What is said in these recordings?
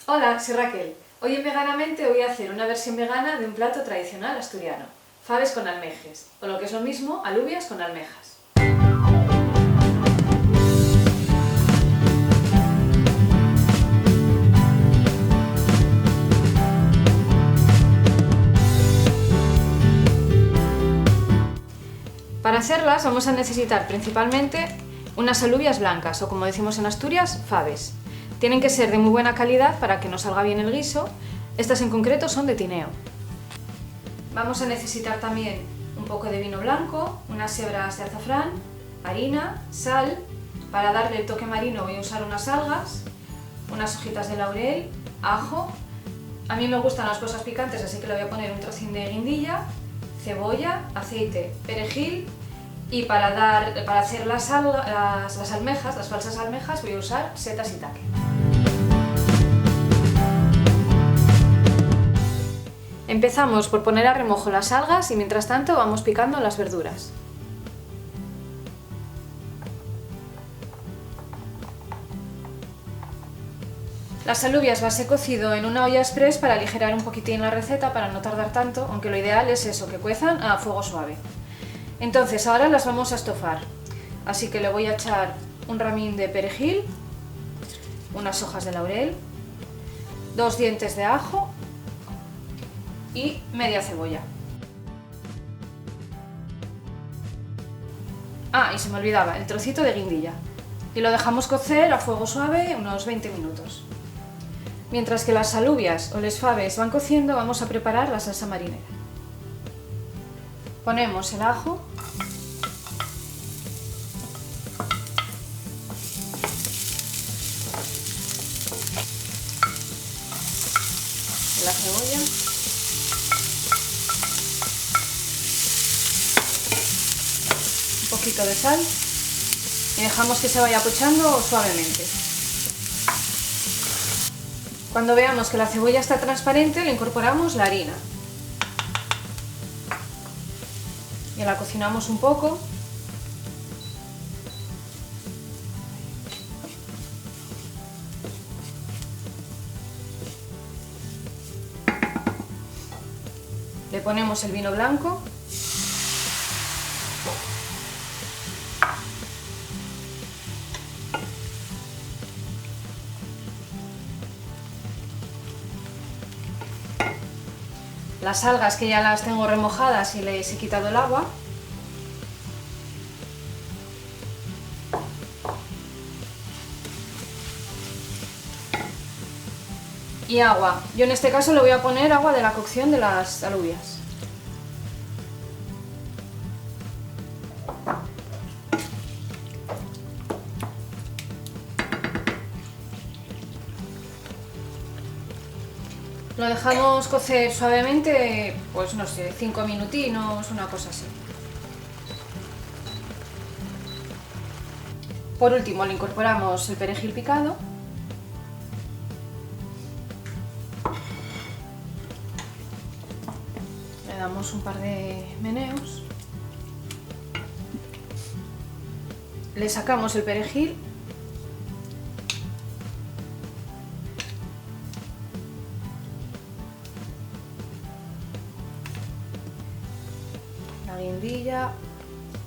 Hola, soy Raquel. Hoy en Veganamente voy a hacer una versión vegana de un plato tradicional asturiano, faves con almejes, o lo que es lo mismo, alubias con almejas. Para hacerlas vamos a necesitar principalmente unas alubias blancas, o como decimos en Asturias, faves. Tienen que ser de muy buena calidad para que nos salga bien el guiso. Estas en concreto son de tineo. Vamos a necesitar también un poco de vino blanco, unas hebras de azafrán, harina, sal. Para darle el toque marino voy a usar unas algas, unas hojitas de laurel, ajo. A mí me gustan las cosas picantes, así que le voy a poner un trocín de guindilla, cebolla, aceite, perejil. Y para hacer las almejas, las falsas almejas, voy a usar setas shiitake. Empezamos por poner a remojo las algas y mientras tanto vamos picando las verduras. Las alubias las he cocido en una olla express para aligerar un poquitín la receta, para no tardar tanto, aunque lo ideal es eso, que cuezan a fuego suave. Entonces ahora las vamos a estofar, así que le voy a echar un ramín de perejil, unas hojas de laurel, 2 dientes de ajo y media cebolla. Ah, y se me olvidaba, el trocito de guindilla. Y lo dejamos cocer a fuego suave unos 20 minutos. Mientras que las alubias o les faves van cociendo, vamos a preparar la salsa marinera. Ponemos el ajo, la cebolla, un poquito de sal y dejamos que se vaya pochando suavemente. Cuando veamos que la cebolla está transparente, le incorporamos la harina y la cocinamos un poco. Le ponemos el vino blanco . Las algas, que ya las tengo remojadas y les he quitado el agua. Y agua. Yo en este caso le voy a poner agua de la cocción de las alubias. Lo dejamos cocer suavemente, pues no sé, 5 minutinos, una cosa así. Por último le incorporamos el perejil picado. Le damos un par de meneos. Le sacamos el perejil. La guindilla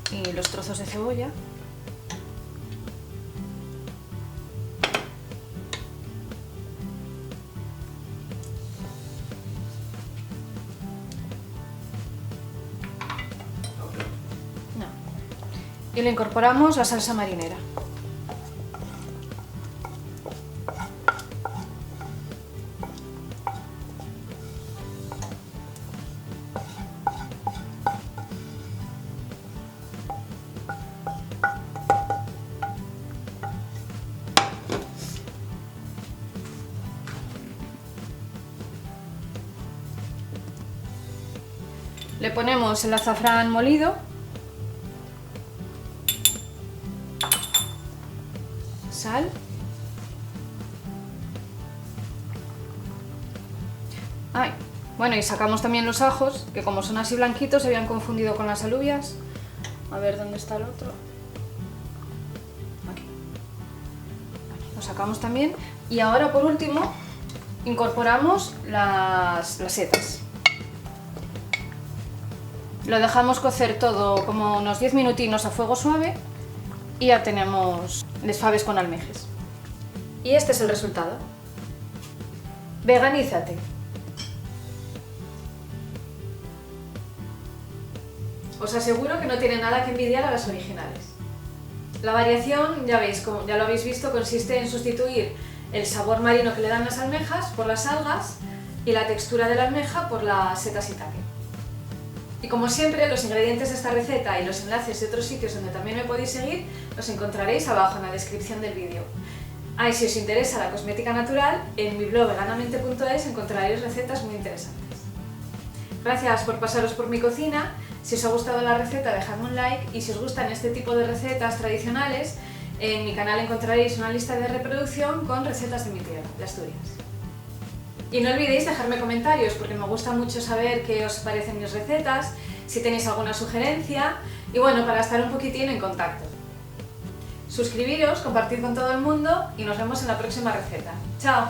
y los trozos de cebolla. Y le incorporamos la salsa marinera. Le ponemos el azafrán molido, sal, bueno, y sacamos también los ajos, que como son así blanquitos se habían confundido con las alubias. A ver dónde está el otro. Aquí. Lo sacamos también. Y ahora por último incorporamos las setas. Lo dejamos cocer todo como unos 10 minutinos a fuego suave y ya tenemos les faves con almejes. Y este es el resultado. Veganízate. Os aseguro que no tiene nada que envidiar a las originales. La variación, ya veis, como ya lo habéis visto, consiste en sustituir el sabor marino que le dan las almejas por las algas y la textura de la almeja por las setas shiitake. Y como siempre, los ingredientes de esta receta y los enlaces de otros sitios donde también me podéis seguir los encontraréis abajo en la descripción del vídeo. Y si os interesa la cosmética natural, en mi blog veganamente.es encontraréis recetas muy interesantes. Gracias por pasaros por mi cocina. Si os ha gustado la receta, dejadme un like, y si os gustan este tipo de recetas tradicionales, en mi canal encontraréis una lista de reproducción con recetas de mi tierra, de Asturias. Y no olvidéis dejarme comentarios, porque me gusta mucho saber qué os parecen mis recetas, si tenéis alguna sugerencia, y bueno, para estar un poquitín en contacto. Suscribiros, compartid con todo el mundo y nos vemos en la próxima receta. ¡Chao!